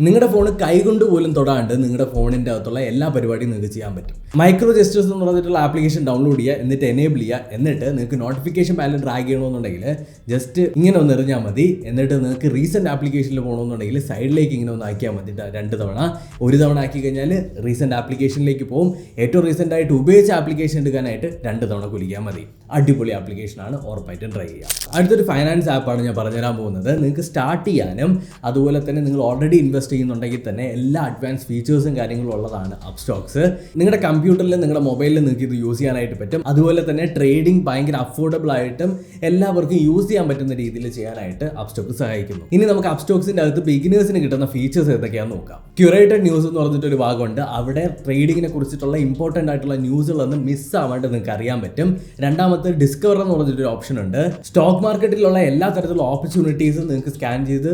നിങ്ങളുടെ ഫോൺ കൈകൊണ്ട് പോലും തൊടാണ്ട് നിങ്ങളുടെ ഫോണിൻ്റെ അകത്തുള്ള എല്ലാ പരിപാടിയും നിങ്ങൾക്ക് ചെയ്യാൻ പറ്റും. മൈക്രോ ജസ്റ്റേഴ്സ് എന്ന് പറഞ്ഞിട്ടുള്ള ആപ്ലിക്കേഷൻ ഡൗൺലോഡ് ചെയ്യുക, എന്നിട്ട് എനേബിൾ ചെയ്യുക, എന്നിട്ട് നിങ്ങൾക്ക് നോട്ടിഫിക്കേഷൻ പാനൽ ഡ്രാഗ് ചെയ്യണമെന്നുണ്ടെങ്കിൽ ജസ്റ്റ് ഇങ്ങനെ ഒന്ന് എറിഞ്ഞാൽ മതി. എന്നിട്ട് നിങ്ങൾക്ക് റീസെൻറ്റ് ആപ്ലിക്കേഷനിൽ പോകണമെന്നുണ്ടെങ്കിൽ സൈഡിലേക്ക് ഇങ്ങനെ ഒന്ന് ആക്കിയാൽ മതി. 2 തവണ, ഒരു തവണ ആക്കി കഴിഞ്ഞാൽ റീസെൻറ്റ് ആപ്ലിക്കേഷനിലേക്ക് പോകും. ഏറ്റവും റീസെൻ്റ് ആയിട്ട് ഉപയോഗിച്ച ആപ്ലിക്കേഷൻ എടുക്കാനായിട്ട് 2 തവണ കുലിക്കാൻ മതി. അടിപൊളി ആപ്ലിക്കേഷനാണ്, ഉറപ്പായിട്ടും ട്രൈ ചെയ്യുക. അടുത്തൊരു ഫൈനാൻസ് ആപ്പാണ് ഞാൻ പറഞ്ഞുതരാൻ പോകുന്നത്. നിങ്ങൾക്ക് സ്റ്റാർട്ട് ചെയ്യാനും അതുപോലെ തന്നെ നിങ്ങൾ ഓൾറെഡി ഇൻവെസ്റ്റ് ചെയ്യുന്നുണ്ടെങ്കിൽ തന്നെ എല്ലാ അഡ്വാൻസ് ഫീച്ചേഴ്സും കാര്യങ്ങളും ഉള്ളതാണ് അപ്സ്റ്റോക്സ്. നിങ്ങളുടെ കമ്പ്യൂട്ടറിലും നിങ്ങളുടെ മൊബൈലിലും നിങ്ങൾക്ക് ഇത് യൂസ് ചെയ്യാനായിട്ട് പറ്റും. അതുപോലെ തന്നെ ട്രേഡിംഗ് ഭയങ്കര അഫോർഡബിൾ ആയിട്ടും എല്ലാവർക്കും യൂസ് ചെയ്യാൻ പറ്റുന്ന രീതിയിൽ ചെയ്യാനായിട്ട് അപ്സ്റ്റോക്സ് സഹായിക്കുന്നു. ഇനി നമുക്ക് അപ്സ്റ്റോക്സിന്റെ അകത്ത് ബിഗിനേഴ്സിന് കിട്ടുന്ന ഫീച്ചേഴ്സ് ഏതൊക്കെയാണെന്ന് നോക്കാം. ക്യൂറേറ്റഡ് ന്യൂസ് എന്ന് പറഞ്ഞിട്ടൊരു ഭാഗമുണ്ട്. അവിടെ ട്രേഡിങ്ങിനെ കുറിച്ചിട്ടുള്ള ഇമ്പോർട്ടൻ്റ് ആയിട്ടുള്ള ന്യൂസുകളൊന്നും മിസ് ആവാണ്ട് നിങ്ങൾക്ക് അറിയാൻ പറ്റും. രണ്ടാമത്തെ ഡിസ്കവർ എന്ന് പറഞ്ഞിട്ടൊരു ഓപ്ഷൻ ഉണ്ട്. സ്റ്റോക്ക് മാർക്കറ്റിലുള്ള എല്ലാ തരത്തിലുള്ള ഓപ്പർച്യൂണിറ്റീസും നിങ്ങൾക്ക് സ്കാൻ ചെയ്ത്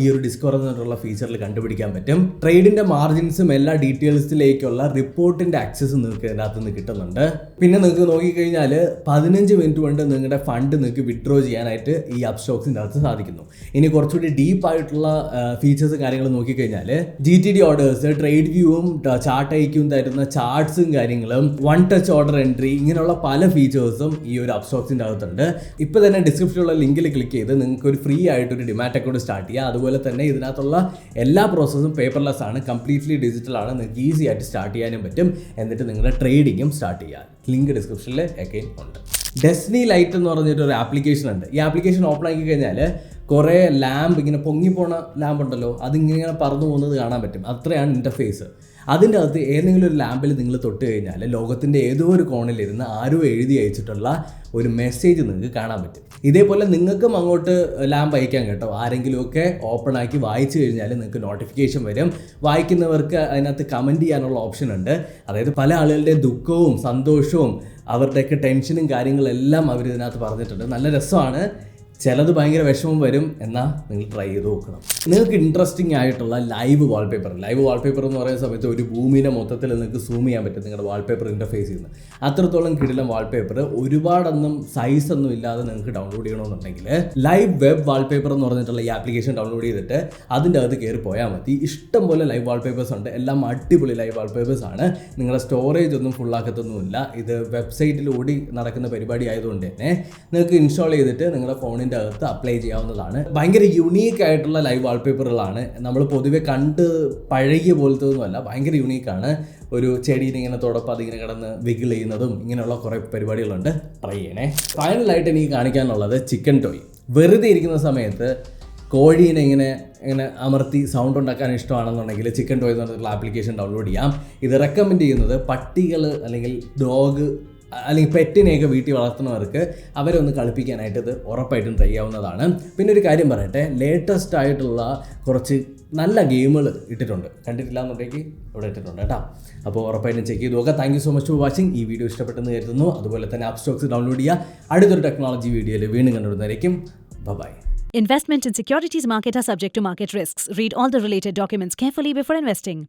ഈ ഒരു ഡിസ്കവർ എന്നുള്ള ഫീച്ചറിൽ കണ്ടുപിടിക്കാൻ പറ്റും. ട്രേഡിന്റെ മാർജിൻസും എല്ലാ ഡീറ്റെയിൽസിലേക്കുള്ള റിപ്പോർട്ടിന്റെ ആക്സസ് നിങ്ങൾക്ക് ഇതിനകത്ത് നിന്ന് കിട്ടുന്നുണ്ട്. പിന്നെ നിങ്ങൾക്ക് നോക്കിക്കഴിഞ്ഞാൽ 15 മിനിറ്റ് കൊണ്ട് നിങ്ങളുടെ ഫണ്ട് നിങ്ങൾക്ക് വിഡ്രോ ചെയ്യാനായിട്ട് ഈ അപ്സ്റ്റോക്സിന്റെ അകത്ത് സാധിക്കുന്നു. ഇനി കുറച്ചുകൂടി ഡീപ്പ് ആയിട്ടുള്ള ഫീച്ചേഴ്സ് കാര്യങ്ങൾ നോക്കിക്കഴിഞ്ഞാൽ GTD ഓർഡേഴ്സ്, ട്രേഡ് വ്യൂവും ചാർട്ട് ഐക്യവും തരുന്ന ചാർട്ട്സും കാര്യങ്ങളും, വൺ ടച്ച് ഓർഡർ എൻട്രി, ഇങ്ങനെയുള്ള പല ഫീച്ചേഴ്സും ഈ ഒരു അപ്സ്റ്റോക്സിന്റെ അകത്തുണ്ട്. ഇപ്പോൾ തന്നെ ഡിസ്ക്രിപ്ഷനിലുള്ള ലിങ്കിൽ ക്ലിക്ക് ചെയ്ത് നിങ്ങൾക്ക് ഒരു ഫ്രീ ആയിട്ട് ഒരു ഡിമാറ്റ് അക്കൗണ്ട് സ്റ്റാർട്ട് ചെയ്യുക. അതുപോലെ തന്നെ ഇതിനകത്തുള്ള എല്ലാ പ്രോസസ്സും പേപ്പർലെസ് ആണ്, കംപ്ലീറ്റ്ലി ഡിജിറ്റൽ ആണ്. നിങ്ങൾക്ക് ഈസി ആയിട്ട് സ്റ്റാർട്ട് ചെയ്യാനും പറ്റും. എന്നിട്ട് നിങ്ങളുടെ ട്രേഡിങ്ങും സ്റ്റാർട്ട് ചെയ്യാം. ലിങ്ക് ഡിസ്ക്രിപ്ഷനിൽ അഗൈൻ ഉണ്ട്. ഡെസ്നി ലൈറ്റ് എന്ന് പറഞ്ഞിട്ട് ഒരു ആപ്ലിക്കേഷൻ ഉണ്ട്. ഈ ആപ്ലിക്കേഷൻ ഓപ്പൺ ആക്കി കഴിഞ്ഞാൽ കുറേ ലാമ്പ്, ഇങ്ങനെ പൊങ്ങിപ്പോണ ലാമ്പ് ഉണ്ടല്ലോ, അതിങ്ങനെ പറന്നു പോകുന്നത് കാണാൻ പറ്റും. അത്രയാണ് ഇൻ്റർഫേസ്. അതിൻ്റെ അകത്ത് ഏതെങ്കിലും ഒരു ലാമ്പിൽ നിങ്ങൾ തൊട്ട് കഴിഞ്ഞാൽ ലോകത്തിൻ്റെ ഏതോ ഒരു കോണിലിരുന്ന് ആരോ എഴുതി അയച്ചിട്ടുള്ള ഒരു മെസ്സേജ് നിങ്ങൾക്ക് കാണാൻ പറ്റും. ഇതേപോലെ നിങ്ങൾക്കും അങ്ങോട്ട് ലാമ്പ് അയക്കാം കേട്ടോ. ആരെങ്കിലുമൊക്കെ ഓപ്പൺ ആക്കി വായിച്ചു കഴിഞ്ഞാൽ നിങ്ങൾക്ക് നോട്ടിഫിക്കേഷൻ വരും. വായിക്കുന്നവർക്ക് അതിനകത്ത് കമൻറ്റ് ചെയ്യാനുള്ള ഓപ്ഷൻ ഉണ്ട്. അതായത് പല ആളുകളുടെ ദുഃഖവും സന്തോഷവും അവരുടെയൊക്കെ ടെൻഷനും കാര്യങ്ങളെല്ലാം അവർ ഇതിനകത്ത് പറഞ്ഞിട്ടുണ്ട്. നല്ല രസമാണ്. ചിലത് ഭയങ്കര വിഷമം വരും, എന്നാൽ നിങ്ങൾ ട്രൈ ചെയ്ത് നോക്കണം. നിങ്ങൾക്ക് ഇൻട്രസ്റ്റിംഗ് ആയിട്ടുള്ള ലൈവ് വാൾപേപ്പർ എന്ന് പറയുന്ന സമയത്ത് ഒരു ഭൂമിയുടെ മൊത്തത്തിൽ നിങ്ങൾക്ക് സൂം ചെയ്യാൻ പറ്റും നിങ്ങളുടെ വാൾപേപ്പർ ഇൻ്റർഫേസിൽ നിന്ന്. അത്രത്തോളം കിടിലം വാൾപേപ്പർ, ഒരുപാടൊന്നും സൈസൊന്നും ഇല്ലാതെ നിങ്ങൾക്ക് ഡൗൺലോഡ് ചെയ്യണമെന്നുണ്ടെങ്കിൽ ലൈവ് വെബ് വാൾപേപ്പർ എന്ന് പറഞ്ഞിട്ടുള്ള ഈ ആപ്ലിക്കേഷൻ ഡൗൺലോഡ് ചെയ്തിട്ട് അതിൻ്റെ അകത്ത് കയറി പോയാൽ മതി. ഇഷ്ടം പോലെ ലൈവ് വാൾപേപ്പേഴ്സ് ഉണ്ട്. എല്ലാം അടിപൊളി ലൈവ് വാൾപേപ്പേഴ്സ് ആണ്. നിങ്ങളുടെ സ്റ്റോറേജ് ഒന്നും ഫുള്ളാക്കത്തൊന്നുമില്ല. ഇത് വെബ്സൈറ്റിൽ ഓടി നടക്കുന്ന പരിപാടി ആയതുകൊണ്ട് തന്നെ നിങ്ങൾക്ക് ഇൻസ്റ്റാൾ ചെയ്തിട്ട് നിങ്ങളുടെ ഫോണിൻ്റെ അകത്ത് അപ്ലൈ ചെയ്യാവുന്നതാണ്. ഭയങ്കര യുണീക്ക് ആയിട്ടുള്ള ലൈവ് വാൾപേപ്പറുകളാണ്. നമ്മൾ പൊതുവെ കണ്ട് പഴകിയ പോലത്തെ ഒന്നുമല്ല, ഭയങ്കര യുണീക്കാണ്. ഒരു ചെടീനെ ഇങ്ങനെ തൊടപ്പം അതിങ്ങനെ കിടന്ന് വിഗിൾ ചെയ്യുന്നതും ഇങ്ങനെയുള്ള കുറേ പരിപാടികളുണ്ട്. ട്രൈ ചെയ്യണേ. ഫൈനലായിട്ട് എനിക്ക് കാണിക്കാനുള്ളത് ചിക്കൻ ടോയ്. വെറുതെ ഇരിക്കുന്ന സമയത്ത് കോഴീനെ ഇങ്ങനെ അമർത്തി സൗണ്ട് ഉണ്ടാക്കാൻ ഇഷ്ടമാണെന്നുണ്ടെങ്കിൽ ചിക്കൻ ടോയ് എന്ന് പറഞ്ഞിട്ടുള്ള ആപ്ലിക്കേഷൻ ഡൗൺലോഡ് ചെയ്യാം. ഇത് റെക്കമെൻഡ് ചെയ്യുന്നത് പട്ടികൾ അല്ലെങ്കിൽ ഡോഗ് അല്ലെങ്കിൽ പെറ്റിനെയൊക്കെ വീട്ടിൽ വളർത്തുന്നവർക്ക് അവരെ ഒന്ന് കളിപ്പിക്കാനായിട്ട് ഇത് ഉറപ്പായിട്ടും ട്രൈ ചെയ്യാവുന്നതാണ്. പിന്നെ ഒരു കാര്യം പറയട്ടെ, ലേറ്റസ്റ്റ് ആയിട്ടുള്ള കുറച്ച് നല്ല ഗെയിമുകൾ ഇട്ടിട്ടുണ്ട്. കണ്ടിട്ടില്ല എന്നുണ്ടെങ്കിൽ ഇവിടെ ഇട്ടിട്ടുണ്ട് കേട്ടോ. അപ്പോൾ ഉറപ്പായിട്ടും ചെക്ക് ചെയ്ത് നോക്കാം. Thank you so much for watching. ഈ വീഡിയോ ഇഷ്ടപ്പെട്ടെന്ന് കരുതുന്നു. അതുപോലെ തന്നെ അപ്സ്റ്റോക്സ് ഡൗൺലോഡ് ചെയ്യുക. അടുത്തൊരു ടെക്നോളജി വീഡിയോയിൽ വീണ്ടും കണ്ടുവരുന്നതായിരിക്കും. By. Investment in securities market are subject to market risks. Read all the related documents carefully before investing.